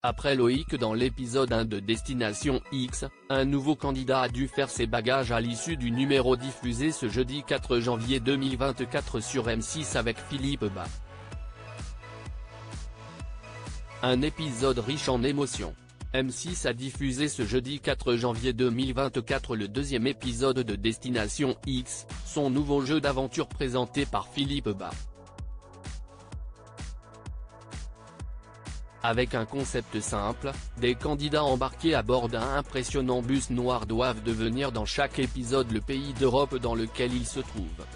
Après Loïc dans l'épisode 1 de Destination X, un nouveau candidat a dû faire ses bagages à l'issue du numéro diffusé ce jeudi 4 janvier 2024 sur M6 avec Philippe Bas. Un épisode riche en émotions. M6 a diffusé ce jeudi 4 janvier 2024 le deuxième épisode de Destination X, son nouveau jeu d'aventure présenté par Philippe Bas. Avec un concept simple, des candidats embarqués à bord d'un impressionnant bus noir doivent devenir dans chaque épisode le pays d'Europe dans lequel ils se trouvent.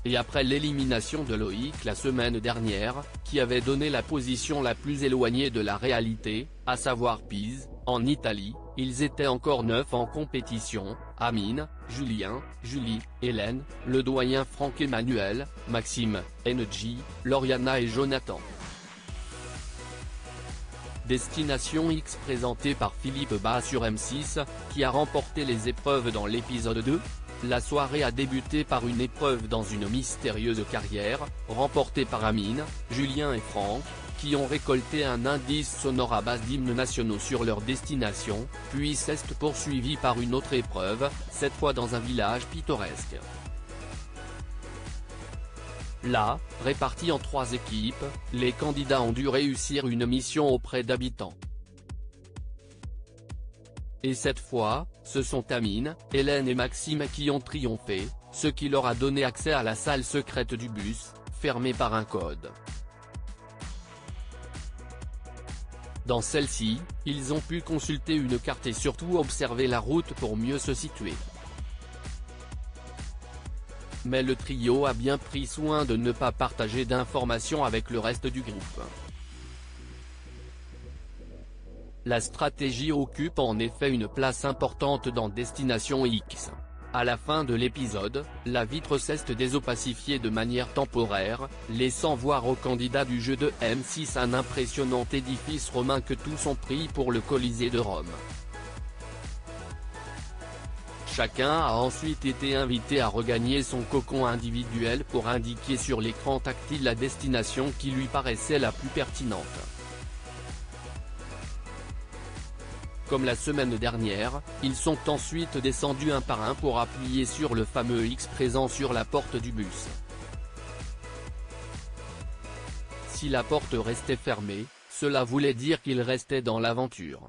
Et après l'élimination de Loïc la semaine dernière, qui avait donné la position la plus éloignée de la réalité, à savoir Pise, en Italie, ils étaient encore 9 en compétition: Amine, Julien, Julie, Hélène, le doyen Franck Emmanuel, Maxime, NJ, Lauriana et Jonathan. Destination X présenté par Philippe Bas sur M6, qui a remporté les épreuves dans l'épisode 2. La soirée a débuté par une épreuve dans une mystérieuse carrière, remportée par Amine, Julien et Franck, qui ont récolté un indice sonore à base d'hymnes nationaux sur leur destination, puis c'est poursuivi par une autre épreuve, cette fois dans un village pittoresque. Là, répartis en 3 équipes, les candidats ont dû réussir une mission auprès d'habitants. Et cette fois, ce sont Amine, Hélène et Maxime qui ont triomphé, ce qui leur a donné accès à la salle secrète du bus, fermée par un code. Dans celle-ci, ils ont pu consulter une carte et surtout observer la route pour mieux se situer. Mais le trio a bien pris soin de ne pas partager d'informations avec le reste du groupe. La stratégie occupe en effet une place importante dans Destination X. À la fin de l'épisode, la vitre s'est désopacifiée de manière temporaire, laissant voir aux candidats du jeu de M6 un impressionnant édifice romain que tous ont pris pour le Colisée de Rome. Chacun a ensuite été invité à regagner son cocon individuel pour indiquer sur l'écran tactile la destination qui lui paraissait la plus pertinente. Comme la semaine dernière, ils sont ensuite descendus un par un pour appuyer sur le fameux X présent sur la porte du bus. Si la porte restait fermée, cela voulait dire qu'ils restaient dans l'aventure.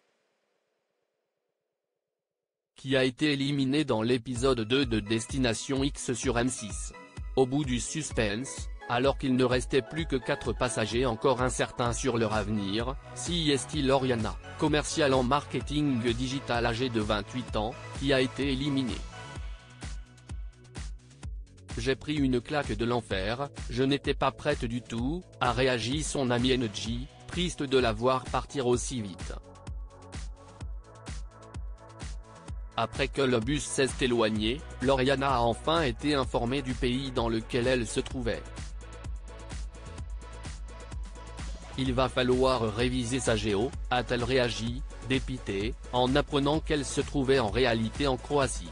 Qui a été éliminé dans l'épisode 2 de Destination X sur M6. Au bout du suspense, alors qu'il ne restait plus que 4 passagers encore incertains sur leur avenir, CST Lauriana, commercial en marketing digital âgé de 28 ans, qui a été éliminé. J'ai pris une claque de l'enfer, je n'étais pas prête du tout, a réagi son ami NJ, triste de la voir partir aussi vite. Après que le bus s'est éloigné, Lauriana a enfin été informée du pays dans lequel elle se trouvait. Il va falloir réviser sa géo, a-t-elle réagi, dépitée, en apprenant qu'elle se trouvait en réalité en Croatie.